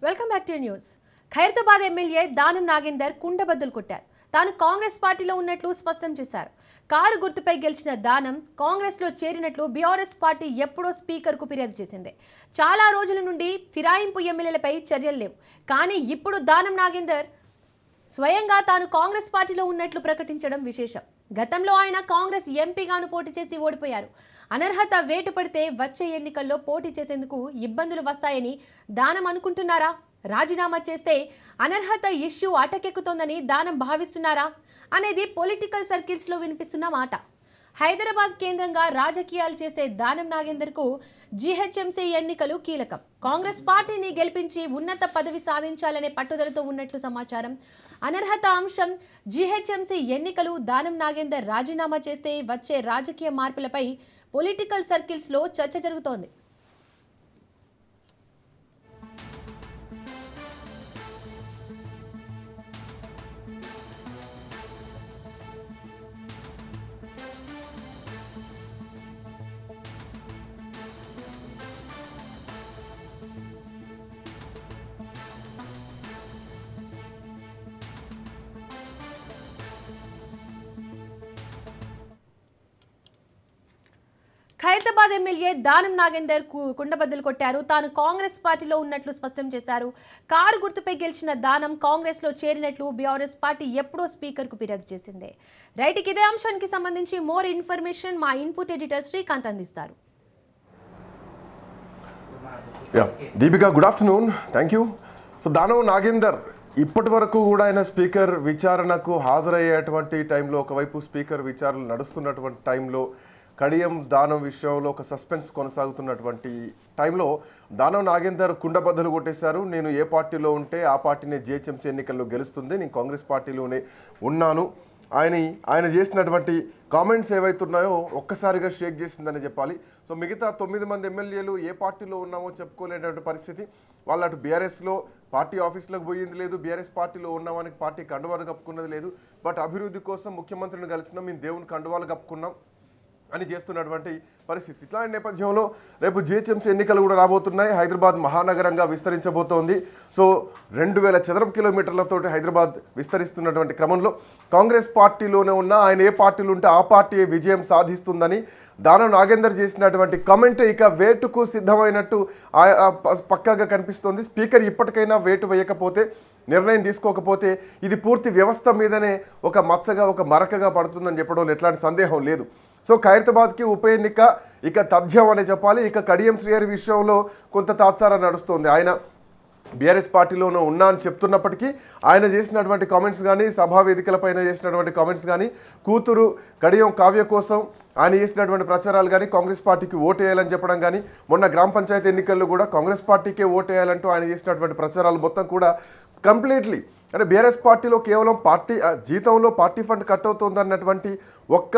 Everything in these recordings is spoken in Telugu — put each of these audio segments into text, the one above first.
Welcome back to news. Khairatabad MLA Danam Nagender కుండబద్దలు కొట్టారు. తాను కాంగ్రెస్ పార్టీలో ఉన్నట్లు స్పష్టం చేశారు. కారు గుర్తుపై గెలిచిన దానం కాంగ్రెస్ లో చేరినట్లు బీఆర్ఎస్ పార్టీ ఎప్పుడో స్పీకర్ కు ఫిర్యాదు చేసింది. చాలా రోజుల నుండి ఫిరాయింపు ఎమ్మెల్యేలపై చర్యలు లేవు. కానీ ఇప్పుడు దానం నాగేందర్ స్వయంగా తాను కాంగ్రెస్ పార్టీలో ఉన్నట్లు ప్రకటించడం విశేషం. గతంలో ఆయన కాంగ్రెస్ ఎంపీగాను పోటీ చేసి ఓడిపోయారు. అనర్హత వేటు పడితే వచ్చే ఎన్నికల్లో పోటీ చేసేందుకు ఇబ్బందులు వస్తాయని దానం అనుకుంటున్నారా? రాజీనామా చేస్తే అనర్హత ఇష్యూ అటకెక్కుతోందని దానం భావిస్తున్నారా అనేది పొలిటికల్ సర్కిల్స్లో వినిపిస్తున్న మాట. హైదరాబాద్ కేంద్రంగా రాజకీయాలు చేసే దానం నాగేందర్కు జీహెచ్ఎంసీ ఎన్నికలు కీలకం. కాంగ్రెస్ పార్టీని గెలిపించి ఉన్నత పదవి సాధించాలనే పట్టుదలతో ఉన్నట్లు సమాచారం. అనర్హత అంశం, జీహెచ్ఎంసీ ఎన్నికలు, దానం నాగేందర్ రాజీనామా చేస్తే వచ్చే రాజకీయ మార్పులపై పొలిటికల్ సర్కిల్స్లో చర్చ జరుగుతోంది. ఖైరతాబాద్ ఎమ్మెల్యే దానం నాగేందర్ కుండబద్దలు కొట్టారు. తాను కాంగ్రెస్ పార్టీలో ఉన్నట్లు స్పష్టం చేశారు. కారు గుర్తుపై గెలిచిన దానం కాంగ్రెస్ లో చేరినట్లు బీఆర్ఎస్ పార్టీ ఎప్పుడో స్పీకర్ కు ఫిర్యాదు చేసింది. రైట్, ఇదే అంశానికి సంబంధించి మోర్ ఇన్ఫర్మేషన్ మా ఇన్పుట్ ఎడిటర్ శ్రీకాంత్ అందిస్తారు. Deepika, good afternoon. Thank you. So Danam Nagender ఇప్పటి వరకు కూడా ఆయన స్పీకర్ విచారణకు హాజరయ్యేటువంటి టైంలో, ఒకవైపు స్పీకర్ విచారణలు నడుస్తున్నటువంటి టైంలో, కడియం దానం విషయంలో ఒక సస్పెన్స్ కొనసాగుతున్నటువంటి టైంలో దానం నాగేందర్ కుండబద్దలు కొట్టేశారు. నేను ఏ పార్టీలో ఉంటే ఆ పార్టీనే జీహెచ్ఎంసీ ఎన్నికల్లో గెలుస్తుంది, నేను కాంగ్రెస్ పార్టీలోనే ఉన్నాను. ఆయన చేసినటువంటి కామెంట్స్ ఏవైతున్నాయో ఒక్కసారిగా షేక్ చేసిందని చెప్పాలి. సో మిగతా 9 మంది ఎమ్మెల్యేలు ఏ పార్టీలో ఉన్నామో చెప్పుకోలేనటువంటి పరిస్థితి. వాళ్ళు అటు బీఆర్ఎస్లో పార్టీ ఆఫీసులకు పోయింది లేదు, బీఆర్ఎస్ పార్టీలో ఉన్నామని పార్టీ కండువాలు కప్పుకున్నది లేదు. బట్ అభివృద్ధి కోసం ముఖ్యమంత్రిని కలిసినాం, మేము దేవుని కండువాలు కప్పుకున్నాం అని చేస్తున్నటువంటి పరిస్థితి. ఇట్లాంటి నేపథ్యంలో రేపు జీహెచ్ఎంసీ ఎన్నికలు కూడా రాబోతున్నాయి. హైదరాబాద్ మహానగరంగా విస్తరించబోతోంది. సో 2000 చదరపు కిలోమీటర్లతో హైదరాబాద్ విస్తరిస్తున్నటువంటి క్రమంలో కాంగ్రెస్ పార్టీలోనే ఉన్న ఆయన ఏ పార్టీలు ఉంటే ఆ పార్టీ విజయం సాధిస్తుందని దానం నాగేందర్ చేసినటువంటి కమెంట్ ఇక వేటుకు సిద్ధమైనట్టు పక్కాగా కనిపిస్తోంది. స్పీకర్ ఇప్పటికైనా వేటు వేయకపోతే, నిర్ణయం తీసుకోకపోతే ఇది పూర్తి వ్యవస్థ మీదనే ఒక మచ్చగా, ఒక మరకగా పడుతుందని చెప్పడంలో ఎట్లాంటి సందేహం లేదు. సో ఖైరతాబాద్కి ఉప ఎన్నిక ఇక తథ్యం అనే చెప్పాలి. ఇక కడియం శ్రీహరి విషయంలో కొంత తాత్సారం నడుస్తుంది. ఆయన బీఆర్ఎస్ పార్టీలోనూ ఉన్నా అని చెప్తున్నప్పటికీ ఆయన చేసినటువంటి కామెంట్స్ కానీ, సభా వేదికలపైన చేసినటువంటి కామెంట్స్ కానీ, కూతురు కడియం కావ్య కోసం ఆయన చేసినటువంటి ప్రచారాలు కానీ, కాంగ్రెస్ పార్టీకి ఓటేయాలని చెప్పడం కానీ, మొన్న గ్రామ పంచాయతీ ఎన్నికల్లో కూడా కాంగ్రెస్ పార్టీకే ఓటేయాలంటూ ఆయన చేసినటువంటి ప్రచారాలు మొత్తం కూడా కంప్లీట్లీ అంటే బీఆర్ఎస్ పార్టీలో కేవలం పార్టీ జీతంలో పార్టీ ఫండ్ కట్ అవుతుందన్నటువంటి ఒక్క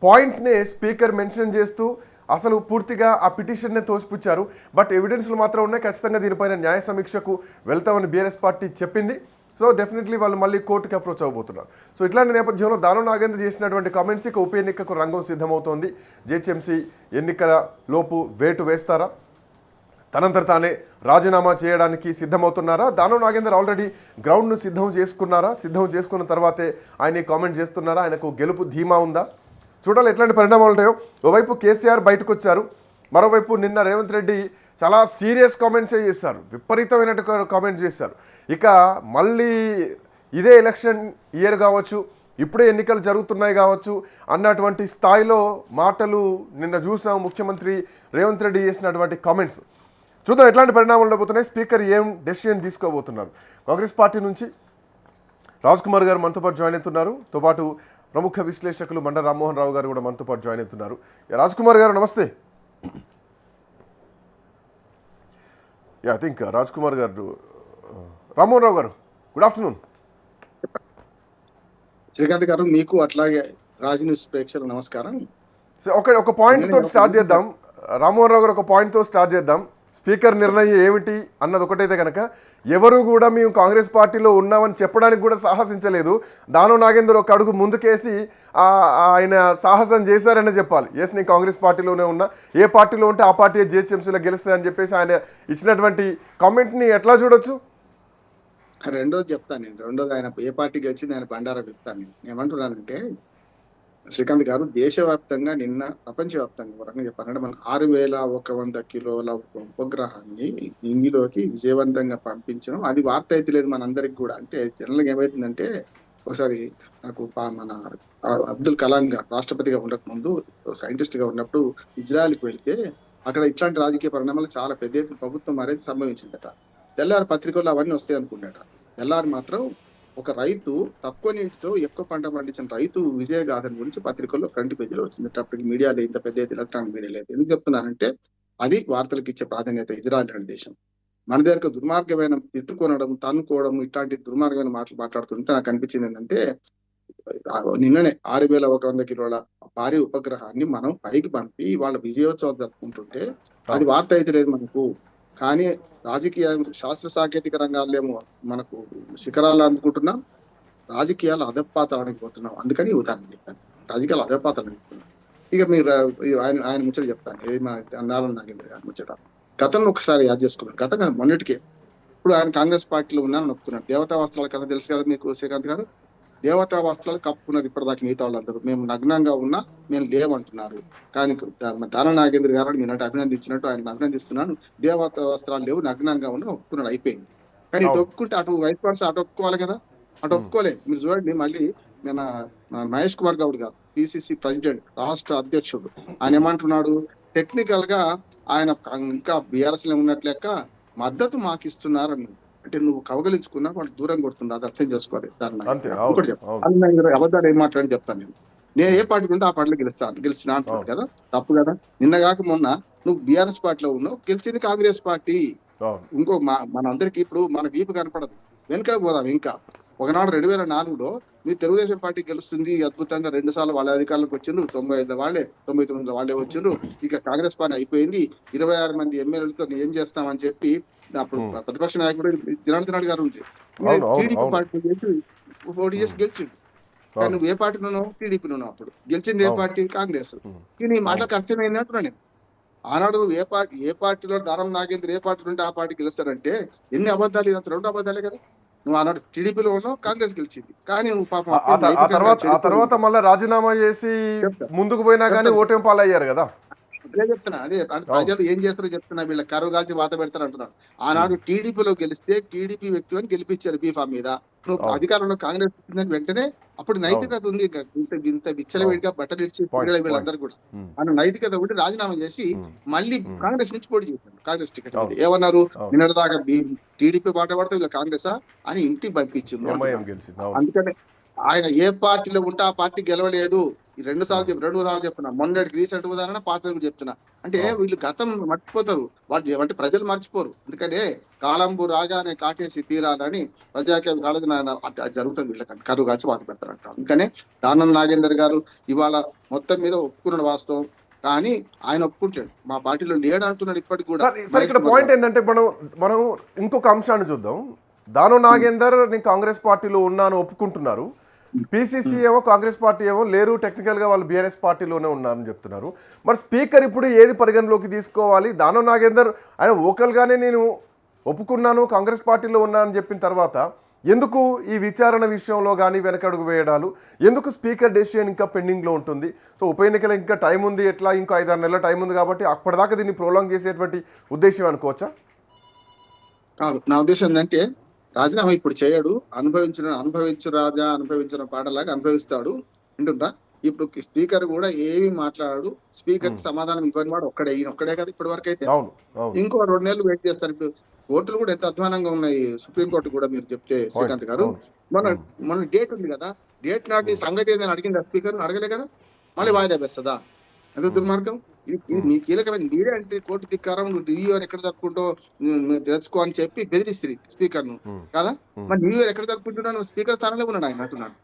పాయింట్నే స్పీకర్ మెన్షన్ చేస్తూ అసలు పూర్తిగా ఆ పిటిషన్నే తోసిపుచ్చారు. బట్ ఎవిడెన్స్లు మాత్రం ఉన్నాయి. ఖచ్చితంగా దీనిపైన న్యాయ సమీక్షకు వెళ్తామని బీఆర్ఎస్ పార్టీ చెప్పింది. సో డెఫినెట్లీ వాళ్ళు మళ్ళీ కోర్టుకి అప్రోచ్ అవబోతున్నారు. సో ఇట్లాంటి నేపథ్యంలో దానం నాగేందర్ చేసినటువంటి కామెంట్స్ ఇక ఉప ఎన్నికకు రంగం సిద్ధమవుతోంది. జీహెచ్ఎంసీ ఎన్నికల లోపు వేటు వేస్తారా, తనంతట తానే రాజీనామా చేయడానికి సిద్ధమవుతున్నారా, దానం నాగేందర్ ఆల్రెడీ గ్రౌండ్ను సిద్ధం చేసుకున్న తర్వాతే ఆయన కామెంట్ చేస్తున్నారా, ఆయనకు గెలుపు ధీమా ఉందా, చూడాలి ఎట్లాంటి పరిణామాలు ఉంటాయో. ఓవైపు కేసీఆర్ బయటకు వచ్చారు, మరోవైపు నిన్న రేవంత్ రెడ్డి చాలా సీరియస్ కామెంట్స్ చేశారు, విపరీతమైన కామెంట్స్ చేశారు. ఇక మళ్ళీ ఇదే ఎలక్షన్ ఇయర్ కావచ్చు, ఇప్పుడే ఎన్నికలు జరుగుతున్నాయి కావచ్చు అన్నటువంటి స్థాయిలో మాటలు నిన్న చూసాం ముఖ్యమంత్రి రేవంత్ రెడ్డి చేసినటువంటి కామెంట్స్. చూద్దాం ఎట్లాంటి పరిణామాలు ఉండబోతున్నాయి, స్పీకర్ ఏం డెసిషన్ తీసుకోబోతున్నారు. కాంగ్రెస్ పార్టీ నుంచి రాజ్ కుమార్ గారు మనతో పాటు జాయిన్ అవుతున్నారు. తో పాటు ప్రముఖ విశ్లేషకులు మండ రామ్మోహన్ రావు గారు కూడా మనతో పాటు జాయిన్ అవుతున్నారు. రాజ్ కుమార్ గారు నమస్తే. ఐ థింక్ రాజ్ కుమార్ గారు, రామ్మోహన్ రావు గారు గుడ్ ఆఫ్టర్నూన్. శ్రీకాంత్ గారు, మీకు అట్లాగే రాజ్ న్యూస్ ప్రేక్షకులకు నమస్కారం. ఒక పాయింట్ తోటి స్టార్ట్ చేద్దాం. రామ్మోహన్ రావు గారు ఒక పాయింట్ తో స్టార్ట్ చేద్దాం. స్పీకర్ నిర్ణయం ఏమిటి అన్నది ఒకటైతే కనుక ఎవరు కూడా మేము కాంగ్రెస్ పార్టీలో ఉన్నామని చెప్పడానికి కూడా సాహసించలేదు. దానం నాగేందర్ ఒక అడుగు ముందుకేసి ఆయన సాహసం చేశారని చెప్పాలి. ఎస్, నేను కాంగ్రెస్ పార్టీలోనే ఉన్నా, ఏ పార్టీలో ఉంటే ఆ పార్టీ జిహెచ్ఎంసీలో గెలుస్తాయని చెప్పేసి ఆయన ఇచ్చినటువంటి కామెంట్ని ఎట్లా చూడొచ్చు? రెండోది చెప్తాను నేను. రెండోది ఆయన ఏ పార్టీ గెలిచింది ఆయన బండారా చెప్తాను నేను. ఏమంటున్నానంటే శ్రీకాంత్ గారు, దేశవ్యాప్తంగా నిన్న ప్రపంచవ్యాప్తంగా ఒక రకంగా చెప్పాలంటే మనం 6100 కిలోల ఉపగ్రహాన్ని ఇంగిలోకి విజయవంతంగా పంపించడం, అది వార్త అయితే లేదు మనందరికి కూడా. అంటే జనరల్గా ఏమైతుందంటే, ఒకసారి నాకు మన అబ్దుల్ కలాం గారు రాష్ట్రపతిగా ఉండకముందు సైంటిస్ట్ గా ఉన్నప్పుడు ఇజ్రాయెల్కి వెళితే అక్కడ ఇట్లాంటి రాజకీయ పరిణామాలు చాలా పెద్ద ఎత్తున ప్రభుత్వం మారేది సంభవించిందట. తెల్లారి పత్రికల్లో అవన్నీ వస్తాయి అనుకున్నాట. తెల్లారి మాత్రం ఒక రైతు తక్కువ నీటితో ఎక్కువ పంట పండించిన రైతు విజయగాథన గురించి పత్రికల్లో ఫ్రంట్ పేజీలో వచ్చింది. అప్పటికి మీడియాలో ఇంత పెద్ద ఎత్తున ఎలక్ట్రానిక్ మీడియా లేదు. ఎందుకు చెప్తున్నానంటే, అది వార్తలకు ఇచ్చే ప్రాధాన్యత. ఇజ్రాయెల్ అనే దేశం మన దగ్గర దుర్మార్గమైన తిట్టుకోనడం, తన్నుకోవడం, ఇట్లాంటి దుర్మార్గమైన మాటలు మాట్లాడుతుంటే నాకు అనిపించింది ఏంటంటే, నిన్ననే 6100 కిలోల భారీ ఉపగ్రహాన్ని మనం పైకి పంపి వాళ్ళ విజయోత్సవం జరుపుకుంటుంటే అది వార్త అయితే లేదు మనకు. కానీ రాజకీయ శాస్త్ర సాంకేతిక రంగాలేమో మనకు శిఖరాలు అందుకుంటున్నాం, రాజకీయాలు అధపాతాళానికి పోతున్నాం. అందుకని ఉదాహరణ చెప్పాను, రాజకీయాలు అధపాతాళానికి పోతున్నాం. ఇక మీరు ఆయన ముచ్చట చెప్తాను, ఏది మన నారాయణ నాగేంద్ర గారి ముచ్చట. గతంలో ఒకసారి యాద్ చేసుకున్నాను, గతంగా మొన్నటికే. ఇప్పుడు ఆయన కాంగ్రెస్ పార్టీలో ఉన్నానని ఒప్పుకున్నాడు. దేవతా వస్త్రాల కథ తెలుసు కదా మీకు శ్రీకాంత్ గారు. దేవతా వస్త్రాలు కప్పుకున్నారు ఇప్పటిదాకా మిగతా వాళ్ళందరూ. మేము నగ్నంగా ఉన్నా మేము లేవంటున్నారు. కానీ దాన నాగేంద్ర గారు మీరు అభినందించినట్టు ఆయన అభినందిస్తున్నాను. దేవతా వస్త్రాలు లేవు, నగ్నంగా ఉన్నా ఒప్పుకున్నాడు, అయిపోయింది. కానీ ఇటు ఒప్పుకుంటే అటు వైస్ పర్సన్ అటు ఒప్పుకోవాలి కదా, అటు ఒప్పుకోలేదు. మీరు చూడండి, మళ్ళీ మన మహేష్ కుమార్ గౌడ్ గారు పిసిసి ప్రెసిడెంట్, రాష్ట్ర అధ్యక్షుడు, ఆయన ఏమంటున్నాడు, టెక్నికల్ గా ఆయన ఇంకా బీఆర్ఎస్ లో ఉన్నట్లు లెక్క మద్దతు మాకు ఇస్తున్నారు అని. అంటే నువ్వు కవగలించుకున్నా వాళ్ళు దూరం కొడుతుంది, అది అర్థం చేసుకోవాలి. దాన్ని ఒకటి చెప్తాను, అబద్ధాలు ఏం మాట్లాడి చెప్తాను నేను ఏ పార్టీకి ఉంటే ఆ పార్టీలో గెలిచిన అంటున్నాడు కదా, తప్పు కదా. నిన్న కాక మొన్న నువ్వు బీఆర్ఎస్ పార్టీలో ఉన్నావు, గెలిచింది కాంగ్రెస్ పార్టీ. ఇంకో మనందరికి ఇప్పుడు మన వీపు కనపడదు, వెనుక పోదాం. ఇంకా ఒకనాడు 2004లో మీ తెలుగుదేశం పార్టీ గెలుస్తుంది అద్భుతంగా, 2 సార్లు వాళ్ళ అధికారులకు వచ్చిండ్రు, 99 వాళ్ళే వచ్చిండ్రు. ఇక కాంగ్రెస్ పార్టీ అయిపోయింది, 26 మంది ఎమ్మెల్యేలతో ఏం చేస్తామని చెప్పి అప్పుడు ప్రతిపక్ష నాయకుడు జనార్దన్ రెడ్డి గారు ఉంటే టీడీపీ పార్టీ చేసి 40 years గెలిచిండు. కానీ నువ్వు ఏ పార్టీలో ఉన్నావు? టీడీపీలో ఉన్నావు. అప్పుడు గెలిచింది ఏ పార్టీ? కాంగ్రెస్. నీ మాటలకు అర్థమైంది అంటున్నా నేను. ఆనాడు నువ్వు ఏ పార్టీలో దానం నాగేంద్ర ఏ పార్టీలో ఉంటే ఆ పార్టీ గెలుస్తారంటే ఎన్ని అబద్ధాలు, ఇదంతా 2 అబద్ధాలే కదా. నువ్వు ఆనాడు టీడీపీలో ఉన్నావు, కాంగ్రెస్ గెలిచింది. కానీ నువ్వు పాపం ఆ తర్వాత మళ్ళీ రాజీనామా చేసి ముందుకు పోయినా కానీ ఓటమి పాలయ్యారు కదా. అదే చెప్తున్నా, అదే ప్రజలు ఏం చేస్తారో చెప్తున్నా, వీళ్ళ కరువు కాల్చి వాత పెడతారు అంటున్నాను. ఆనాడు టీడీపీలో గెలిస్తే టీడీపీ వ్యక్తి అని గెలిపించారు బీఫామ్ మీద. నువ్వు అధికారంలో కాంగ్రెస్ వచ్చిందని వెంటనే అప్పుడు నైతికత ఉంది, ఇంత విచ్చలవిడిగా బట్టలు ఇచ్చి వీళ్ళందరూ కూడా ఆయన నైతికత ఉండి రాజీనామా చేసి మళ్ళీ కాంగ్రెస్ నుంచి పోటీ చేశారు. కాంగ్రెస్ టికెట్ మీద ఏమన్నారు, నిన్నటిదాకా టీడీపీ బాట పడితే వీళ్ళ కాంగ్రెస్ అని ఇంటికి పంపించింది. అందుకని ఆయన ఏ పార్టీలో ఉంటే ఆ పార్టీ గెలవలేదు. 2 సార్లు చెప్తున్నా, మొన్నటికి రీసెంట్ ఉదాహరణ, పాత చెప్తున్నా. అంటే వీళ్ళు గతం మర్చిపోతారు, వాళ్ళు అంటే ప్రజలు మర్చిపోరు. అందుకనే కాలంబు రాగానే కాటేసి తీరాలని ప్రజాకేం కాలేదు జరుగుతుంది. వీళ్ళకంటే కరువు కాచి వాత పెడతారంట. అందుకనే దానం నాగేందర్ గారు ఇవాళ మొత్తం మీద ఒప్పుకున్నాడు వాస్తవం, కానీ ఆయన ఒప్పుకుంటాడు మా పార్టీలో లేడు అంటున్నాడు ఇప్పటికి కూడా. ఇక్కడ పాయింట్ ఏంటంటే మనం ఇంకొక అంశాన్ని చూద్దాం. దానం నాగేందర్ నేను కాంగ్రెస్ పార్టీలో ఉన్నాను ఒప్పుకుంటున్నారు, పిసిసి ఏమో కాంగ్రెస్ పార్టీ ఏమో లేరు, టెక్నికల్ గా వాళ్ళు బీఆర్ఎస్ పార్టీలోనే ఉన్నారని చెప్తున్నారు. మరి స్పీకర్ ఇప్పుడు ఏది పరిగణలోకి తీసుకోవాలి? దానం నాగేందర్ ఆయన ఓకల్ గానే నేను ఒప్పుకున్నాను కాంగ్రెస్ పార్టీలో ఉన్నానని చెప్పిన తర్వాత ఎందుకు ఈ విచారణ విషయంలో కానీ వెనకడుగు వేయడాలు, ఎందుకు స్పీకర్ డెసిషన్ ఇంకా పెండింగ్లో ఉంటుంది? సో ఉప ఎన్నికలు ఇంకా టైం ఉంది, ఎట్లా ఇంకో 5-6 నెలల టైం ఉంది కాబట్టి అప్పటిదాకా దీన్ని ప్రోలాంగ్ చేసేటువంటి ఉద్దేశం అనుకోవచ్చా? కాదు, నా ఉద్దేశం ఏంటంటే రాజీనామా ఇప్పుడు చేయడు, అనుభవించు రాజా అనుభవించిన పాటలాగా అనుభవిస్తాడు వింటుంటా. ఇప్పుడు స్పీకర్ కూడా ఏమి మాట్లాడాడు, స్పీకర్ కి సమాధానం ఇవ్వని వాడు ఒక్కడే కదా ఇప్పటి వరకు అయితే. ఇంకో 2 నెలలు వెయిట్ చేస్తారు. ఇప్పుడు కోర్టులు కూడా ఎంత అధ్వానంగా ఉన్నాయి, సుప్రీంకోర్టు కూడా మీరు చెప్తే శ్రీకాంత్ గారు. మన డేట్ ఉంది కదా, డేట్ నాటి సంగతి ఏదైనా అడిగిందా స్పీకర్? అడగలే కదా, మళ్ళీ వాయిదా వేస్తుందా? ఎంత దుర్మార్గం! మీ కీలకమైన మీరే అంటే కోర్టు ధిక్కారం, నువ్వు న్యూ ఇయర్ ఎక్కడ జరుపుకుంటో తెలుసుకో అని చెప్పి బెదిరిస్తుంది స్పీకర్ ను కదా. మరి న్యూ ఇయర్ ఎక్కడ జరుపుకుంటున్నా స్పీకర్ స్థానంలో ఉన్నాడు ఆయన అంటున్నాడు.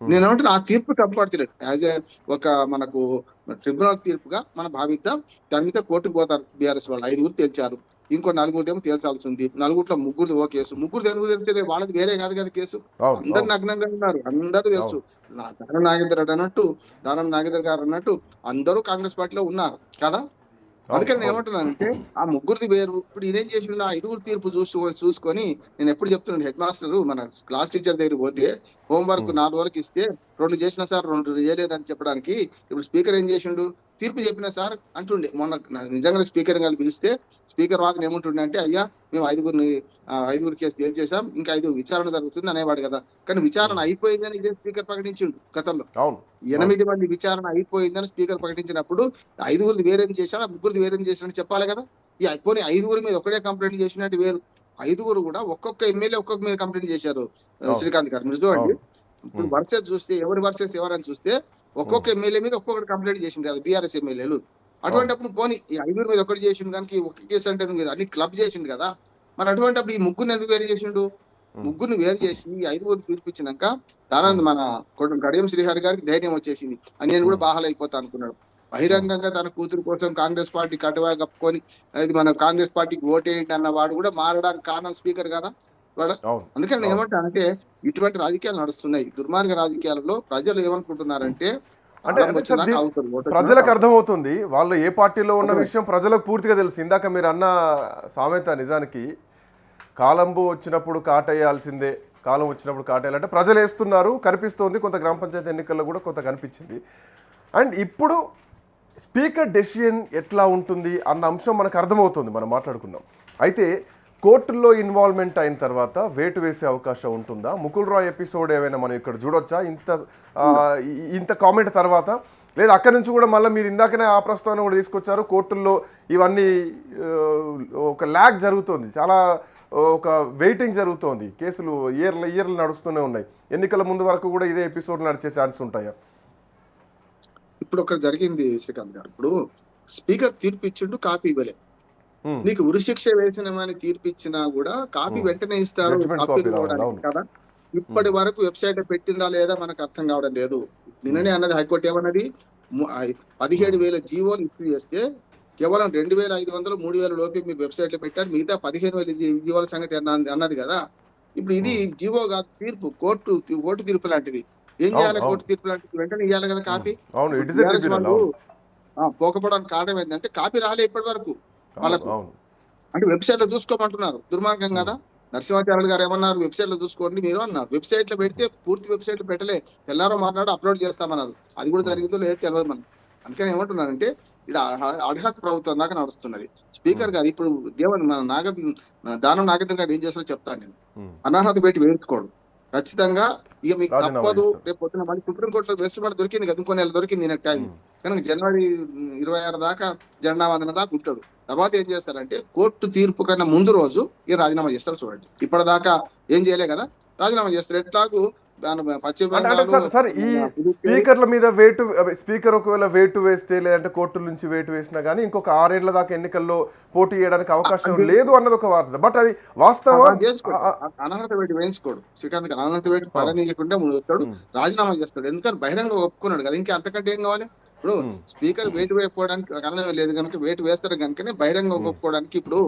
నేను ఏమంటున్నా, ఆ తీర్పు కంపడతలేడు. యాజ్ ఏ ఒక మనకు ట్రిబ్యునల్ తీర్పుగా మనం భావిద్దాం. దాని మీద కోర్టుకు పోతారు బీఆర్ఎస్ వాళ్ళు, 5 తేల్చారు. ఇంకో నలుగురిదేమో తేల్చాల్సి ఉంది. నలుగురిలో ముగ్గురు ఓ కేసు. ముగ్గురు ఎందుకు తెలిసే వాళ్ళది వేరే కాదు కదా కేసు. అందరు నగ్నంగా ఉన్నారు, అందరూ తెలుసు. దానం నాగేందర్ గారు అన్నట్టు అందరూ కాంగ్రెస్ పార్టీలో ఉన్నారు కదా. అందుకని నేను ఏమంటున్నానంటే ఆ ముగ్గురిది వేరు. ఇప్పుడు ఈయనేం చేసిండు, ఆ 5గురు తీర్పు చూసుకొని నేను ఎప్పుడు చెప్తున్నాను, హెడ్ మాస్టర్ మన క్లాస్ టీచర్ దగ్గర పోతే హోంవర్క్ 4 రోజులకి ఇస్తే 2 చేసిన సార్ 2 చేయలేదని చెప్పడానికి ఇప్పుడు స్పీకర్ ఏం చేసిండు, తీర్పు చెప్పిన సార్ అంటుండే. మొన్న నిజంగా స్పీకర్ గారు పిలిస్తే స్పీకర్ వాదన ఏముంటుండే అంటే, అయ్యా మేము 5గురు కేసు తేల్చేసాం, ఇంకా 5 విచారణ జరుగుతుంది అనేవాడు కదా. కానీ విచారణ అయిపోయిందని ఇదే స్పీకర్ ప్రకటించిండు గతంలో. 8 మంది విచారణ అయిపోయిందని స్పీకర్ ప్రకటించినప్పుడు 5గురిది వేరేం చేశాడు, 3గురిది వేరేం చేశాడని చెప్పాలి కదా. ఈ పోనీ 5గురి మీద ఒకటే కంప్లైంట్ చేసినట్టు వేరు. 5గురు కూడా ఒక్కొక్క ఎమ్మెల్యే ఒక్కొక్క మీద కంప్లైంట్ చేశారు. శ్రీకాంత్ గారు మీరు చూడండి, ఇప్పుడు వర్సెస్ చూస్తే ఎవరి వర్సెస్ ఎవరని చూస్తే ఒక్కొక్క ఎమ్మెల్యే మీద ఒక్కొక్కటి కంప్లైంట్ చేసిండు కదా బీఆర్ఎస్ ఎమ్మెల్యేలు. అటువంటిప్పుడు పోనీ ఈ 5గురి మీద ఒకటి చేసిండు కానీ ఒక కేసు అంటే అన్ని క్లబ్ చేసిండు కదా. మరి అటువంటిప్పుడు ఈ ముగ్గురిని ఎందుకు వేరు చేసిండు? ముగ్గురిని వేరు చేసి ఈ 5గురు తీర్పిచ్చినాక మన కడియం శ్రీహరి గారికి ధైర్యం వచ్చేసింది, నేను కూడా బాహాలైపోతా అనుకున్నాడు. బహిరంగంగా తన కూతురు కోసం కాంగ్రెస్ పార్టీ కటువా కప్పుకొని అది మన కాంగ్రెస్ పార్టీకి ఓటేయండి అన్న వాడు కూడా మారడానికి కారణం స్పీకర్ కదా వాడు. అందుకని ఏమంటానంటే ఇటువంటి రాజకీయాలు నడుస్తున్నాయి. దుర్మార్గ రాజకీయాలలో ప్రజలు ఏమనుకుంటున్నారంటే ప్రజలకు అర్థమవుతుంది వాళ్ళు ఏ పార్టీలో ఉన్న విషయం ప్రజలకు పూర్తిగా తెలుసు. ఇందాక మీరు అన్న సామెత నిజానికి కాలంబు వచ్చినప్పుడు కాటేయాల్సిందే, కాలం వచ్చినప్పుడు కాటేయాలంటే ప్రజలు వేస్తున్నారు, కనిపిస్తోంది. కొంత గ్రామ పంచాయతీ ఎన్నికల్లో కూడా కొంత కనిపించింది. అండ్ ఇప్పుడు స్పీకర్ డెసిషన్ ఎట్లా ఉంటుంది అన్న అంశం మనకు అర్థమవుతుంది, మనం మాట్లాడుకున్నాం. అయితే కోర్టుల్లో ఇన్వాల్వ్మెంట్ అయిన తర్వాత వేటు వేసే అవకాశం ఉంటుందా? ముకుల్ రాయ్ ఎపిసోడ్ ఏమైనా మనం ఇక్కడ చూడొచ్చా ఇంత కామెంట్ తర్వాత? లేదా అక్కడి నుంచి కూడా మళ్ళీ మీరు ఇందాకనే ఆ ప్రస్తావన కూడా తీసుకొచ్చారు, కోర్టుల్లో ఇవన్నీ ఒక ల్యాగ్ జరుగుతుంది, చాలా ఒక వెయిటింగ్ జరుగుతోంది, కేసులు ఇయర్లు నడుస్తూనే ఉన్నాయి. ఎన్నికల ముందు వరకు కూడా ఇదే ఎపిసోడ్ నడిచే ఛాన్స్ ఉంటాయా? ఇప్పుడు ఒకటి జరిగింది శ్రీకాంత్ గారు. ఇప్పుడు స్పీకర్ తీర్పు ఇచ్చిండు, కాపీ ఇవ్వలే. నీకు ఉరిశిక్ష వేసినమని తీర్పిచ్చినా కూడా కాపీ వెంటనే ఇస్తారు కదా. ఇప్పటి వరకు వెబ్సైట్ పెట్టిందా లేదా మనకు అర్థం కావడం లేదు. నిన్ననే అన్నది హైకోర్టు ఏమన్నది, 17,000 జీవోలు ఇష్యూ చేస్తే కేవలం 2,500 3,000 లోపే మీరు వెబ్సైట్ లో పెట్టారు, మిగతా 15,000 జీవోల సంగతి అన్నది కదా. ఇప్పుడు ఇది జీవో కాదు, తీర్పు, ఓటు తీర్పు లాంటిది. ఏం చేయాలి? కోర్టు తీర్పు లాంటిది వెంటనే ఇవ్వాలి కదా కాపీ. పోకపోవడానికి కారణం ఏంటంటే కాపీ రాలే ఇప్పటి వరకు వాళ్ళకు. అంటే వెబ్సైట్ లో చూసుకోమంటున్నారు, దుర్మార్గం కదా. నరసింహాచార్యులు గారు ఏమన్నారు, వెబ్సైట్ లో చూసుకోండి మీరు అన్నారు. వెబ్సైట్ లో పెడితే పూర్తి వెబ్సైట్ లో పెట్టలే, తెల్లారో మాట్లాడి అప్లోడ్ చేస్తామన్నారు. అది కూడా జరిగిందో లేదో తెలియదు మనం. అందుకని ఏమంటున్నారంటే ఇక్కడ అర్హత ప్రభుత్వం దాకా నడుస్తున్నది. స్పీకర్ గారు ఇప్పుడు దానం నాగేంద్ర గారు ఏం చేస్తారో చెప్తాను నేను. అనర్హత పెట్టి వేయించుకోడు ఖచ్చితంగా. ఇక మీకు తప్పదు, రేపు పొద్దున మళ్ళీ సుప్రీంకోర్టులో వెసులుబాటు దొరికింది కదా, ఇంకో నెల దొరికింది నాకు టైం. కనుక జనవరి 26 దాకా జెండా వందన దాకా ఉంటాడు. తర్వాత ఏం చేస్తారంటే కోర్టు తీర్పు కన్నా ముందు రోజు ఇక రాజీనామా చేస్తారు. చూడండి ఇప్పటిదాకా ఏం చేయలే కదా, రాజీనామా చేస్తారు. ఎట్లాగూ సార్ ఈ స్పీకర్ల మీద వేటు, స్పీకర్ ఒకవేళ వేటు వేస్తే లేదంటే కోర్టుల నుంచి వేటు వేసినా కానీ ఇంకొక 6 ఏళ్ల దాకా ఎన్నికల్లో పోటీ చేయడానికి అవకాశం లేదు అన్నది ఒక వార్త. బట్ అది వాస్తవం. అనర్హత వేటు వేయించుకోడు శ్రీకాంత్ గారు. అనర్హత వేటు పడనీయకుండా వస్తాడు, రాజీనామా చేస్తాడు. ఎందుకంటే బహిరంగ ఒప్పుకున్నాడు కదా, ఇంకా అంతకంటే ఏం కావాలి? ఇప్పుడు స్పీకర్ వేటు వేయకపోవడానికి కారణం లేదు కనుక వేటు వేస్తారు కనుకనే బహిరంగ ఒప్పుకోవడానికి. ఇప్పుడు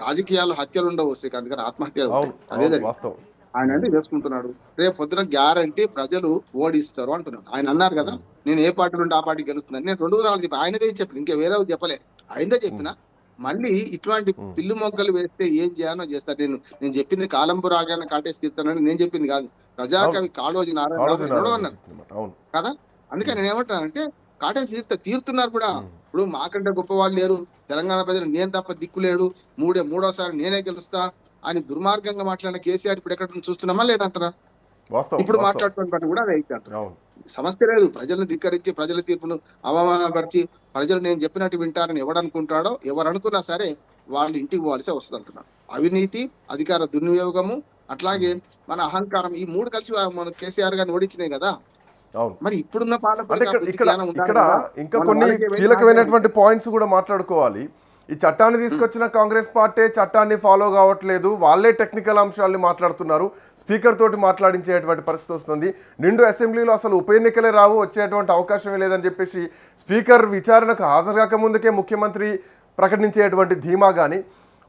రాజకీయాలు హత్యలు ఉండవు శ్రీకాంత్ గారు, ఆత్మహత్యలు. అదే వాస్తవం. ఆయన అంటే వేసుకుంటున్నాడు. రేపు పొద్దున గ్యారంటీ ప్రజలు ఓడిస్తారు అంటున్నాడు. ఆయన అన్నారు కదా, నేను ఏ పార్టీ నుండి ఆ పార్టీ గెలుస్తుందని. నేను 2 ఉదాహరణలు చెప్పి ఆయనదే చెప్పిన, ఇంకా వేరే చెప్పలే, ఆయనదే చెప్పిన. మళ్ళీ ఇటువంటి పిల్లు మొగ్గలు వేస్తే ఏం చేయాలో చేస్తారు. నేను చెప్పింది కాలంబు రాగానే కాటేసి తీస్తానని నేను చెప్పింది కాదు. ప్రజాకవి కాళోజీ నారాయణ అన్నారు కదా. అందుకని నేను ఏమంటానంటే కాటేసి తీరుతున్నారు కూడా. ఇప్పుడు మాకంటే గొప్ప వాళ్ళు లేరు, తెలంగాణ ప్రజలు నేను తప్ప దిక్కులేడు, మూడోసారి నేనే గెలుస్తా అని దుర్మార్గంగా మాట్లాడిన కేసీఆర్ ఇప్పుడు ఎక్కడ చూస్తున్నామా లేదంటారా? ఇప్పుడు మాట్లాడుతున్న కూడా అదే అంటారు. సమస్య లేదు. ప్రజలను ధిక్కరించి ప్రజల తీర్పును అవమానపరిచి ప్రజలు నేను చెప్పినట్టు వింటారని ఎవడనుకుంటాడో, ఎవరు అనుకున్నా సరే వాళ్ళు ఇంటికి పోవాల్సి వస్తుంది అంటున్నారు. అవినీతి, అధికార దుర్వినియోగము, అట్లాగే మన అహంకారం, ఈ 3 కలిసి మన కేసీఆర్ గారిని ఓడించినాయి కదా. మరి ఇప్పుడున్న ఇక్కడ ఇంకా కొన్ని కీలకమైనటువంటి పాయింట్స్ కూడా మాట్లాడుకోవాలి. ఈ చట్టాన్ని తీసుకొచ్చిన కాంగ్రెస్ పార్టీ చట్టాన్ని ఫాలో కావట్లేదు, వాళ్ళే టెక్నికల్ అంశాలని మాట్లాడుతున్నారు, స్పీకర్ తోటి మాట్లాడించేటువంటి పరిస్థితి వస్తుంది. నిండు అసెంబ్లీలో అసలు ఉప ఎన్నికలే రావు, వచ్చేటువంటి అవకాశమే లేదని చెప్పేసి స్పీకర్ విచారణకు హాజరు కాకముందుకే ముఖ్యమంత్రి ప్రకటించేటువంటి ధీమా కానీ,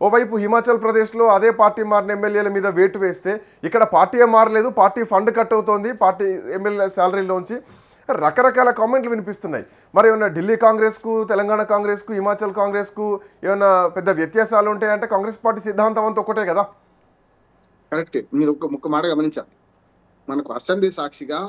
ఓవైపు హిమాచల్ ప్రదేశ్లో అదే పార్టీ మారిన ఎమ్మెల్యేల మీద వేటు వేస్తే ఇక్కడ పార్టీ మారలేదు, పార్టీ ఫండ్ కట్ అవుతోంది పార్టీ ఎమ్మెల్యే శాలరీలోంచి, రకరకాల కామెంట్లు వినిపిస్తున్నాయి. మరి ఏమన్నా ఢిల్లీ కాంగ్రెస్కు, తెలంగాణ కాంగ్రెస్కు, హిమాచల్ కాంగ్రెస్కు ఏమైనా పెద్ద వ్యత్యాసాలు ఉంటాయంటే కాంగ్రెస్ పార్టీ సిద్ధాంతం అంతా ఒకటే కదా? కరెక్టే. మీరు ఒక మాట గమనించాలి. మనకు అసెంబ్లీ సాక్షిగా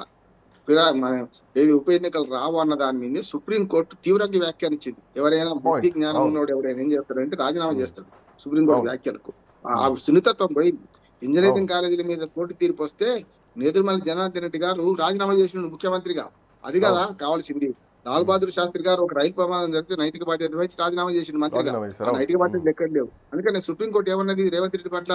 మన ఏది ఉప ఎన్నికలు రావు అన్న దాని మీద సుప్రీంకోర్టు తీవ్రంగా వ్యాఖ్యానించింది. ఎవరైనా బుద్ధి జ్ఞానం ఉన్నవాడు ఎవరైనా ఏం చేస్తాడంటే రాజీనామా చేస్తాడు సుప్రీంకోర్టు వ్యాఖ్యలకు. ఆ సున్నితత్వం పోయింది. ఇంజనీరింగ్ కాలేజీల మీద కోర్టు తీర్పు వస్తే నేదురుమల్లి జనార్దన్ రెడ్డి గారు రాజీనామా చేసిన ముఖ్యమంత్రిగా. అది కదా కావాల్సింది. లాల్ బహదూర్ శాస్త్రి గారు ఒక రైలు ప్రమాదం జరిగితే నైతిక బాధ్యత వహించి రాజీనామా చేసిన మంత్రిగా. నైతిక బాధ్యతలు ఎక్కడ లేవు. అందుకని సుప్రీంకోర్టు ఏమన్నది, రేవంత్ రెడ్డి పట్ల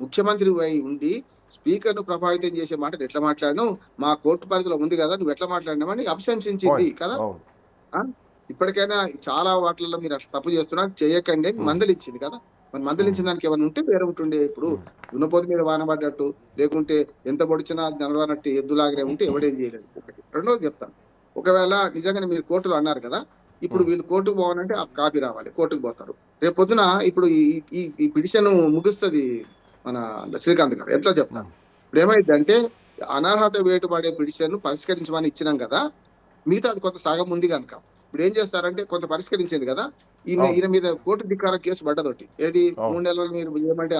ముఖ్యమంత్రి ఉండి స్పీకర్ ను ప్రభావితం చేసే మాటలు ఎట్లా మాట్లాడను, మా కోర్టు పరిధిలో ఉంది కదా, నువ్వు ఎట్లా మాట్లాడినామని అభిశంసించింది కదా. ఇప్పటికైనా చాలా వాటిల్లో మీరు అట్లా తప్పు చేస్తున్నారు, చేయకండి అని మందలించింది కదా. మరి మందలించిన దానికి ఏమైనా ఉంటే వేరే ఉంటుండే. ఇప్పుడు దున్నపోతు మీద వానబడ్డట్టు, లేకుంటే ఎంత పొడిచినా నడవనట్టు ఎద్దులాగానే ఉంటే ఎవడేం చేయలేదు. ఒకటి. రెండోది చెప్తాను, ఒకవేళ నిజంగానే మీరు కోర్టులో అన్నారు కదా, ఇప్పుడు వీళ్ళు కోర్టుకు పోవాలంటే ఆ కాపీ రావాలి, కోర్టుకు పోతారు. రేపు పొద్దున ఇప్పుడు ఈ పిటిషన్ ముగుస్తుంది మన శ్రీకాంత్ గారు, ఎట్లా చెప్తాను. ఇప్పుడు ఏమైందంటే అనర్హత వేటుపడే పిటిషన్ పరిష్కరించమని ఇచ్చినాం కదా, మిగతా అది కొంత సగం ఉంది కనుక ఇప్పుడు ఏం చేస్తారంటే కొంత పరిష్కరించింది కదా, ఈయన మీద కోర్టు ధిక్కారం కేసు పడ్డదొట్టి. ఏది 3 నెలలు మీరు ఏమంటే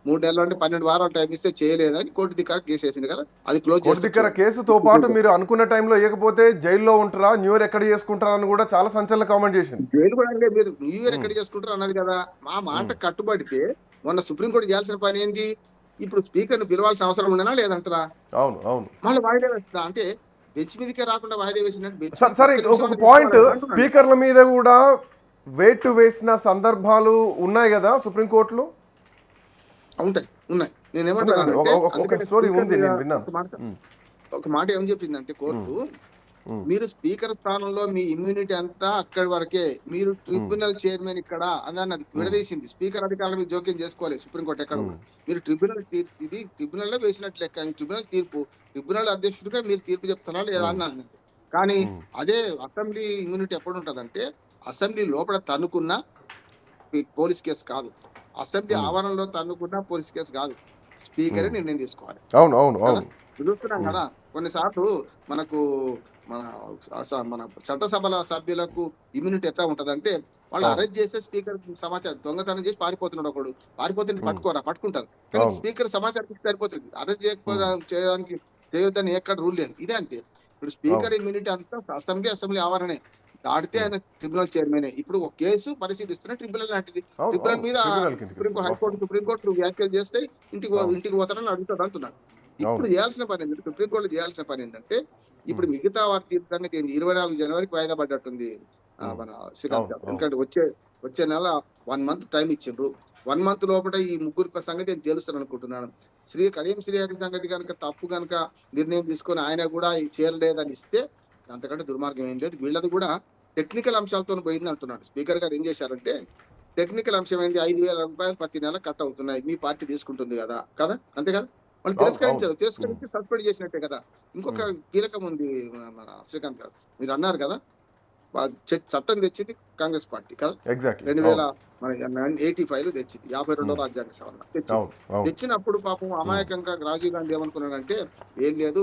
3 నెలలు అంటే 12 వారాలు టైం ఇస్తే చేయలేదని కోర్టు ధిక్కారం కేసు వేసింది కదా, అది క్లోజ్ చేసి కేసుతో పాటు మీరు అనుకున్న టైంలో ఇవ్వకపోతే జైల్లో ఉంటారా, న్యూ ఇయర్ ఎక్కడ చేసుకుంటారా అని కూడా చాలా సంచలన కామెంట్ చేసింది. జైలు కూడా అంటే మీరు న్యూ ఇయర్ ఎక్కడ చేసుకుంటారు అన్నది కదా. మా మాట కట్టుబడితే మొన్న సుప్రీంకోర్టు చేయాల్సిన పని ఏంది, ఇప్పుడు స్పీకర్ ను పిలవాల్సిన అవసరం ఉండనా లేదంటారా? అవును అవును. మళ్ళీ వాయిదా వేస్తా అంటే బెంచ్ మీదకే రాకుండా వాయిదా వేసినట్టు. సరే, ఒక పాయింట్, స్పీకర్ల మీద కూడా వేటు వేసిన సందర్భాలు ఉన్నాయి కదా సుప్రీంకోర్టులో? ఉంటాయి, ఉన్నాయి. నేనేమంటున్నాను ఒక స్టోరీ ఉంది, నేను విన్నాను. ఒక మాట ఏం చెప్పిందంటే కోర్టు, మీరు స్పీకర్ స్థానంలో మీ ఇమ్యూనిటీ అంతా అక్కడి వరకే, మీరు ట్రిబ్యునల్ చైర్మన్ ఇక్కడ అన్నది విడదీసింది. స్పీకర్ అధికారుల మీద జోక్యం చేసుకోవాలి సుప్రీంకోర్టు ఎక్కడ కూడా. మీరు ట్రిబ్యునల్ ఇది ట్రిబ్యునల్ లో వేసినట్లు లెక్క, ట్రిబ్యునల్ తీర్పు, ట్రిబ్యునల్ అధ్యక్షుడిగా మీరు తీర్పు చెప్తారా లేదా అన్నది. కానీ అదే అసెంబ్లీ ఇమ్యూనిటీ ఎప్పుడు ఉంటదంటే, అసెంబ్లీ లోపల తన్నుకున్న పోలీస్ కేసు కాదు, అసెంబ్లీ ఆవరణలో తన్నుకున్న పోలీస్ కేసు కాదు, స్పీకరే నిర్ణయం తీసుకోవాలి. అవును అవును అవును. చూస్తున్నాం కదా కొన్నిసార్లు మనకు మన చట్టసభల సభ్యులకు ఇమ్యూనిటీ ఎట్లా ఉంటదంటే, వాళ్ళు అరెస్ట్ చేస్తే స్పీకర్ సమాచారం దొంగతనం చేసి పారిపోతున్నాడు ఒకడు, పారిపోతే పట్టుకుంటారు. కానీ స్పీకర్ సమాచారం సరిపోతుంది, అరెస్ట్ చేయడానికి చేయొద్దని ఎక్కడ రూల్ లేదు. ఇదే అంతే. ఇప్పుడు స్పీకర్ ఇమ్యూనిటీ అంతా అసెంబ్లీ ఆవరణే, దాటితే ఆయన ట్రిబ్యునల్ చైర్మన్. ఇప్పుడు ఒక కేసు పరిశీలిస్తున్న ట్రిబ్యునల్ లాంటిది. ట్రిబ్యునల్ మీద సుప్రీంకోర్టు వ్యాఖ్యలు చేస్తే ఇంటికి పోతారని అడుగుతాడు అంటున్నాడు. ఇప్పుడు చేయాల్సిన పని ఏంటంటే, సుప్రీంకోర్టు చేయాల్సిన పని ఏంటంటే, ఇప్పుడు మిగతా వారి తీర్పు సంగతి ఏంది, 24 జనవరికి వాయిదా పడ్డట్టుంది మన శ్రీకాంత్ గారు. ఎందుకంటే వచ్చే నెల 1 మంత్ టైం ఇచ్చిండ్రు. 1 మంత్ లోపల ఈ ముగ్గురు సంగతి నేను తెలుస్తాను అనుకుంటున్నాను. కడియం శ్రీహరి సంగతి కనుక తప్పు కనుక నిర్ణయం తీసుకొని ఆయన కూడా చేరలేదని ఇస్తే అంతకంటే దుర్మార్గం ఏం లేదు. వీళ్ళది కూడా టెక్నికల్ అంశాలతో పోయింది అంటున్నాడు. స్పీకర్ గారు ఏం చేశారంటే, టెక్నికల్ అంశం ఏంది, 5,000 రూపాయలు ప్రతి నెల కట్ అవుతున్నాయి, మీ పార్టీ తీసుకుంటుంది కదా అంతే కదా, వాళ్ళు తిరస్కరించి సస్పెండ్ చేసినట్టే కదా. ఇంకొక కీలకం ఉంది మన శ్రీకాంత్ గారు, మీరు అన్నారు కదా చట్టం తెచ్చింది కాంగ్రెస్ పార్టీ కదా, 2085 తెచ్చింది, 52వ రాజ్యాంగ సవరణ తెచ్చినప్పుడు పాపం అమాయకంగా రాజీవ్ గాంధీ ఏమనుకున్నాడంటే, ఏం లేదు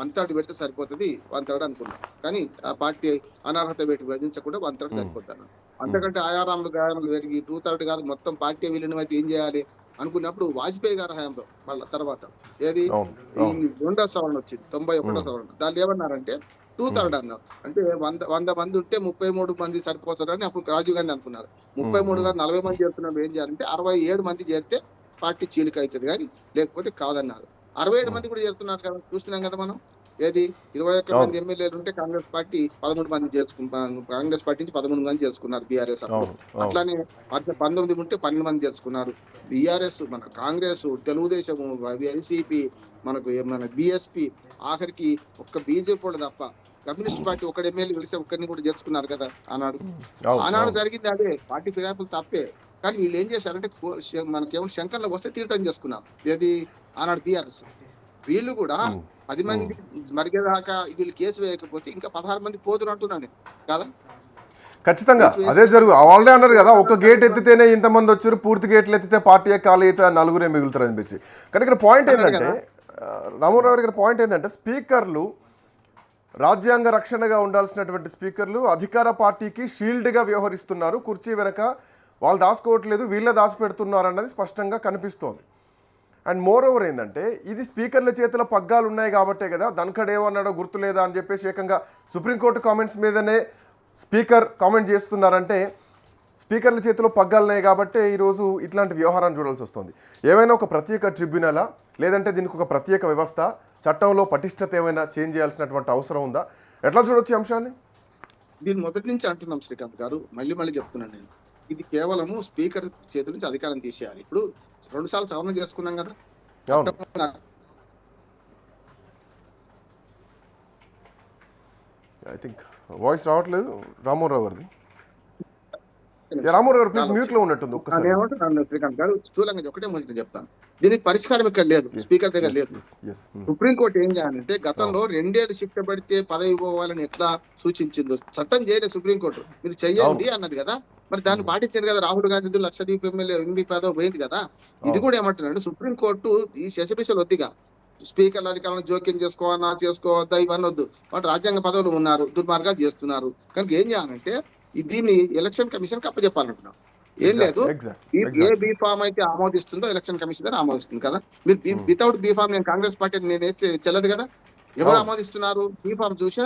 1/3 పెడితే సరిపోతుంది, 1/3 అనుకున్నాం. కానీ ఆ పార్టీ అనర్హత వేటు విధించకుండా 1/3 సరిపోతాను. అంతకంటే ఆయారాములు గాయాములు పెరిగి 2/3 కాదు మొత్తం పార్టీ విలీనం అయితే ఏం చేయాలి అనుకున్నప్పుడు వాజ్పేయి గారి హయాంలో వాళ్ళ తర్వాత ఏది ఈ 2వ సవరణ వచ్చింది, 91వ సవరణ. దాన్ని ఏమన్నారంటే 2/3 అన్నారు. అంటే 100 మంది ఉంటే 33 మంది సరిపోతారని అప్పుడు రాజీవ్ గాంధీ అనుకున్నారు. 33 కాదు 40 మంది చేరుతున్నప్పుడు ఏం చేయాలంటే 67 మంది చేరితే పార్టీ చీలిక అవుతుంది కానీ లేకపోతే కాదన్నారు. 67 మంది కూడా చేరుతున్నారు కదా, చూస్తున్నాం కదా మనం. ఏది 21 మంది ఎమ్మెల్యేలు ఉంటే కాంగ్రెస్ పార్టీ 13 మంది చేర్చుకున్నారు, కాంగ్రెస్ పార్టీ నుంచి 13 మంది చేర్చుకున్నారు బీఆర్ఎస్. అట్లానే 19 ఉంటే 12 మంది చేర్చుకున్నారు బీఆర్ఎస్, మన కాంగ్రెస్, తెలుగుదేశం, ఎన్సీపీ, మన బిఎస్పీ, ఆఖరికి ఒక్క బీజేపీ కూడా తప్ప కమ్యూనిస్ట్ పార్టీ ఒకటి ఎమ్మెల్యే కలిసి ఒక్కరిని కూడా చేర్చుకున్నారు కదా ఆనాడు జరిగింది. అదే పార్టీ ఫిరాయింపులు తప్పే. కానీ వీళ్ళు ఏం చేశారంటే మనకేమో శంకర్లో వస్తే తీర్థం చేసుకున్నారు. ఏది ఆనాడు బీఆర్ఎస్. వీళ్ళు కూడా 10 మంది మరిగేదాకా వీళ్ళు కేసు వేయకపోతే ఇంకా 16 మంది పోతురు అంటున్నాను కదా. ఖచ్చితంగా అదే వాళ్ళే అన్నారు కదా, ఒక గేట్ ఎత్తితేనే ఇంతమంది వచ్చారు, పూర్తి గేట్లు ఎత్తితే పార్టీ ఖాళీ అయితే నలుగురే మిగులుతారు అని చెప్పేసి. కానీ ఇక్కడ పాయింట్ ఏంటంటే రామారావు గారు, ఇక్కడ పాయింట్ ఏంటంటే స్పీకర్లు రాజ్యాంగ రక్షణగా ఉండాల్సినటువంటి స్పీకర్లు అధికార పార్టీకి షీల్డ్గా వ్యవహరిస్తున్నారు, కుర్చీ వెనక వాళ్ళు దాచుకోవట్లేదు, వీళ్ళే దాచిపెడుతున్నారు అన్నది స్పష్టంగా కనిపిస్తోంది. అండ్ మోర్ ఓవర్ ఏంటంటే ఇది స్పీకర్ల చేతిలో పగ్గాలు ఉన్నాయి కాబట్టే కదా, ధన్ఖడ్ ఏమన్నాడో గుర్తులేదా అని చెప్పేసి ఏకంగా సుప్రీంకోర్టు కామెంట్స్ మీదనే స్పీకర్ కామెంట్ చేస్తున్నారంటే స్పీకర్ల చేతిలో పగ్గాలు ఉన్నాయి కాబట్టే ఈరోజు ఇట్లాంటి వ్యవహారాన్ని చూడాల్సి వస్తుంది. ఏమైనా ఒక ప్రత్యేక ట్రిబ్యునలా, లేదంటే దీనికి ఒక ప్రత్యేక వ్యవస్థ, చట్టంలో పటిష్టత ఏమైనా చేంజ్ చేయాల్సినటువంటి అవసరం ఉందా? ఎట్లా చూడొచ్చు ఈ అంశాన్ని? దీని మొదటి నుంచి అంటున్నాం శ్రీకాంత్ గారు, మళ్ళీ చెప్తున్నాను నేను, ఇది కేవలము స్పీకర్ చేతి నుంచి అధికారం తీసేయాలి. ఇప్పుడు 2 సార్లు సవరణ చేసుకున్నాం కదా, ఐ థింక్ వాయిస్ రావట్లేదు రామారావు గారిది. రామారావు గారు ప్లీజ్ మ్యూట్ లో ఉన్నట్టుంది ఒక్కసారి. శ్రీకాంత్ గారు స్థూలంగా ఒకటే మొదటి చెప్తాను, దీనికి పరిష్కారం ఇక్కడ లేదు, స్పీకర్ దగ్గర లేదు. సుప్రీంకోర్టు ఏం చేయాలంటే గతంలో 2 ఏళ్ళు శిక్ష పడితే పదవి పోవాలని ఎట్లా సూచించిందో చట్టం చేయలేదు సుప్రీంకోర్టు, మీరు చెయ్యండి అన్నది కదా, మరి దాన్ని పాటించారు కదా. రాహుల్ గాంధీ లక్షద్వీప్ ఎమ్మెల్యే ఎంపీ పదవి పోయింది కదా. ఇది కూడా ఏమంటున్నాడు సుప్రీంకోర్టు, ఈ శశపిషలు వద్దిగా స్పీకర్ల అధికారులను జోక్యం చేసుకోవద్దా ఇవన్నీ వద్దు, వాటి రాజ్యాంగ పదవులు ఉన్నారు, దుర్మార్గాలు చేస్తున్నారు, కనుక ఏం చేయాలంటే దీన్ని ఎలక్షన్ కమిషన్ కి అప్పచెప్పాలంటున్నాం. ఏం లేదు, ఏ బీఫామ్ అయితే ఆమోదిస్తుందో ఎలక్షన్ కమిషన్ దగ్గర ఆమోదిస్తుంది కదా. మీరు వితౌట్ బీఫామ్ నేను కాంగ్రెస్ పార్టీ నేను వేస్తే చెల్లదు కదా. ఎవరు ఆమోదిస్తున్నారు? బీఫామ్ చూసిన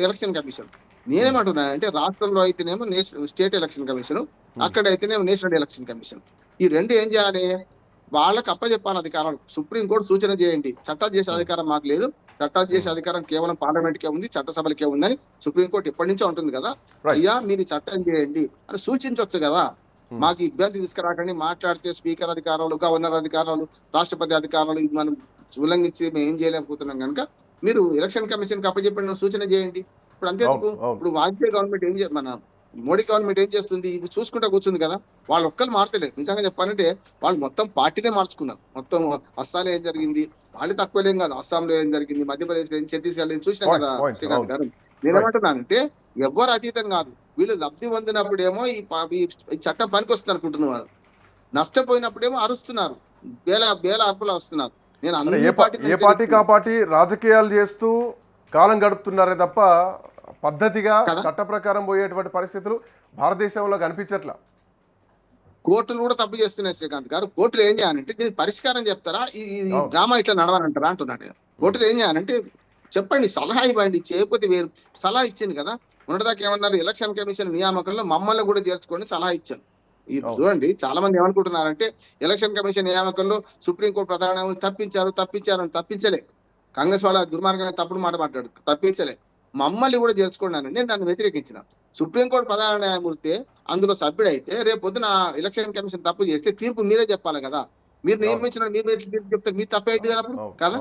ఎలక్షన్ కమిషన్. నేనేమంటున్నా అంటే రాష్ట్రంలో అయితేనేమో స్టేట్ ఎలక్షన్ కమిషన్, అక్కడ అయితేనేమో నేషనల్ ఎలక్షన్ కమిషన్. ఈ రెండు ఏం చేయాలి, వాళ్ళకి అప్పచెప్పాలి అధికారాలు. సుప్రీంకోర్టు సూచన చేయండి, చట్టాలు చేసే అధికారం మాకు లేదు, చట్టాలు చేసే అధికారం కేవలం పార్లమెంట్ కే ఉంది, చట్టసభలకే ఉందని సుప్రీంకోర్టు ఎప్పటి నుంచో ఉంటుంది కదా. అయ్యా మీరు చట్టం చేయండి అని సూచించవచ్చు కదా. మాకు ఇబ్బంది తీసుకురాకండి, మాట్లాడితే స్పీకర్ అధికారాలు, గవర్నర్ అధికారాలు, రాష్ట్రపతి అధికారాలు మనం ఉల్లంఘించి మేము ఏం చేయలేకపోతున్నాం కనుక మీరు ఎలక్షన్ కమిషన్ కి అప్పచెప్పిన సూచన చేయండి. ఇప్పుడు అంతేందుకు, ఇప్పుడు వాజ్పేయి గవర్నమెంట్ మన మోడీ గవర్నమెంట్ ఏం చేస్తుంది, ఇవి చూసుకుంటా కూర్చుంది కదా. వాళ్ళు ఒక్కరు మారతలేదు. నిజంగా చెప్పాలంటే వాళ్ళు మొత్తం పార్టీనే మార్చుకున్నారు. మొత్తం అస్సాంలో ఏం జరిగింది, వాళ్ళు తక్కువలేం కాదు, అస్సాంలో ఏం జరిగింది, మధ్యప్రదేశ్ ఏం, ఛత్తీస్గఢ్ ఏం చూసినాం కదా శ్రీకాంత్ గారు. నేనేమంటున్నానంటే ఎవరు అతీతం కాదు. వీళ్ళు లబ్ధి పొందినప్పుడేమో ఈ చట్టం పనికి వస్తుంది అనుకుంటున్నారు, నష్టపోయినప్పుడేమో అరుస్తున్నారు, బేల అర్పులు వస్తున్నారు. నేను ఏ పార్టీకి ఆ పార్టీ రాజకీయాలు చేస్తూ కాలం గడుపుతున్నారే తప్ప పద్ధతిగా చట్ట ప్రకారం పోయేటువంటి పరిస్థితులు భారతదేశంలో కనిపించట్లా. కోర్టులు కూడా తప్పు చేస్తున్నాయి శ్రీకాంత్ గారు. కోర్టులు ఏం చేయాలంటే దీనికి పరిష్కారం చెప్తారా, ఈ డ్రామా ఇట్లా నడవాలంటారా అంటున్నాడు. కోర్టులు ఏం చేయాలంటే చెప్పండి, సలహా ఇవ్వండి, చేయకపోతే వేరు. సలహా ఇచ్చింది కదా, మొన్నటిదాకా ఏమన్నారు, ఎలక్షన్ కమిషన్ నియామకంలో మమ్మల్ని కూడా చేర్చుకొని సలహా ఇచ్చాను. ఈ చూడండి చాలా మంది ఏమనుకుంటున్నారంటే ఎలక్షన్ కమిషన్ నియామకంలో సుప్రీంకోర్టు ప్రధాన తప్పించారు. తప్పించలే. కాంగ్రెస్ వాళ్ళ దుర్మార్గంగా తప్పుడు మాట మాట్లాడు, తప్పించలే. మమ్మల్ని కూడా చేర్చుకున్నాను, నేను దాన్ని వ్యతిరేకించిన. సుప్రీంకోర్టు ప్రధాన న్యాయమూర్తి అందులో సభ్యుడైతే రేపు పొద్దున ఎలక్షన్ కమిషన్ తప్పు చేస్తే తీర్పు మీరే చెప్పాలి కదా. మీరు నియమించిన మీరు చెప్తారు, మీ తప్పే అయింది కదా కదా.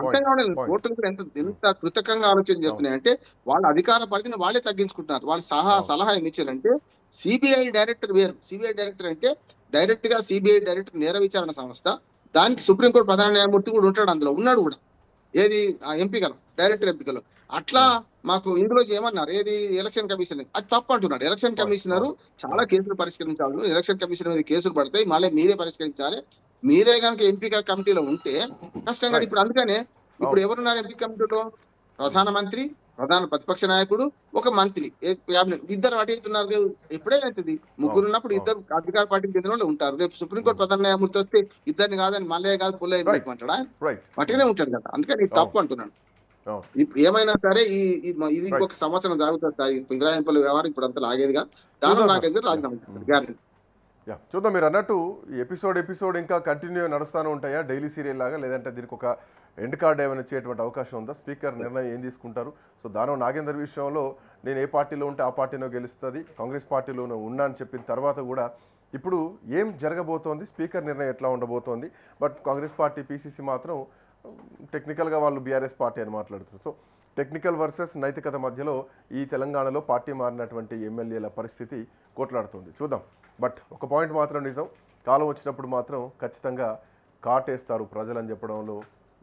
అర్థం కావడం కోర్టులు కూడా ఎంత కృతకంగా ఆలోచన చేస్తున్నాయంటే వాళ్ళ అధికార పరిధిని వాళ్ళే తగ్గించుకుంటున్నారు. వాళ్ళు సలహా ఏమి ఇచ్చారంటే సిబిఐ డైరెక్టర్ వేరు. సిబిఐ డైరెక్టర్ అంటే డైరెక్ట్ గా సిబిఐ డైరెక్టర్ నేర విచారణ సంస్థ, దానికి సుప్రీంకోర్టు ప్రధాన న్యాయమూర్తి కూడా ఉంటాడు, అందులో ఉన్నాడు కూడా. ఏది ఎంపికలు, డైరెక్టర్ ఎంపికలు. అట్లా మాకు ఇందులో ఏమన్నారు, ఏది ఎలక్షన్ కమిషన్, అది తప్పు అంటున్నాడు. ఎలక్షన్ కమిషనర్ చాలా కేసులు పరిష్కరించాలి, ఎలక్షన్ కమిషన్ మీద కేసులు పడతాయి, మళ్ళీ మీరే పరిష్కరించాలి. మీరే కనుక ఎంపిక కమిటీలో ఉంటే కష్టం కదా. ఇప్పుడు అందుకనే ఇప్పుడు ఎవరున్నారు ఎంపిక కమిటీలో, ప్రధానమంత్రి, ప్రధాన ప్రతిపక్ష నాయకుడు, ఒక మంత్రి, ఇద్దరు అటు అవుతున్నారు. ఎప్పుడైతుంది ముగ్గురు ఉన్నప్పుడు ఇద్దరు అధికార పార్టీకి చెందిన వాళ్ళు ఉంటారు. రేపు సుప్రీంకోర్టు ప్రధాన న్యాయమూర్తి వస్తే ఇద్దరిని కాదని మళ్ళీ కాదు పుల్ల అంటాడా, అటుగానే ఉంటాడు కదా. అందుకని ఇది తప్పు అంటున్నాను. ఇప్పుడు ఏమైనా సరే ఇది ఒక సంవత్సరం జరుగుతుంది ఫిరాయింపుల వ్యవహారం, ఇప్పుడు అంతా లాగేదిగా. దాని నాకైతే రాజీనామా గ్యారెంటీ. చూద్దాం, మీరు అన్నట్టు ఎపిసోడ్ ఇంకా కంటిన్యూ నడుస్తూనే ఉంటాయా డైలీ సీరియల్ లాగా, లేదంటే దీనికి ఒక ఎండ్ కార్డ్ ఏమైనా వచ్చేటువంటి అవకాశం ఉందా? స్పీకర్ నిర్ణయం ఏం తీసుకుంటారు? సో దానం నాగేందర్ విషయంలో నేను ఏ పార్టీలో ఉంటే ఆ పార్టీలో గెలుస్తుంది, కాంగ్రెస్ పార్టీలోనే ఉన్నా అని చెప్పిన తర్వాత కూడా ఇప్పుడు ఏం జరగబోతోంది, స్పీకర్ నిర్ణయం ఎట్లా ఉండబోతోంది? బట్ కాంగ్రెస్ పార్టీ పీసీసీ మాత్రం టెక్నికల్గా వాళ్ళు బీఆర్ఎస్ పార్టీ అని మాట్లాడుతారు. సో టెక్నికల్ వర్సెస్ నైతికత మధ్యలో ఈ తెలంగాణలో పార్టీ మారినటువంటి ఎమ్మెల్యేల పరిస్థితి కొట్లాడుతుంది. చూద్దాం. బట్ ఒక పాయింట్ మాత్రం నిజం, కాలం వచ్చినప్పుడు మాత్రం ఖచ్చితంగా కాటేస్తారు ప్రజలని చెప్పడంలో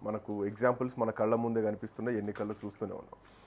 మనకు ఎగ్జాంపుల్స్ మన కళ్ళ ముందే కనిపిస్తున్నాయి, ఎన్నికల్లో చూస్తూనే ఉన్నాం.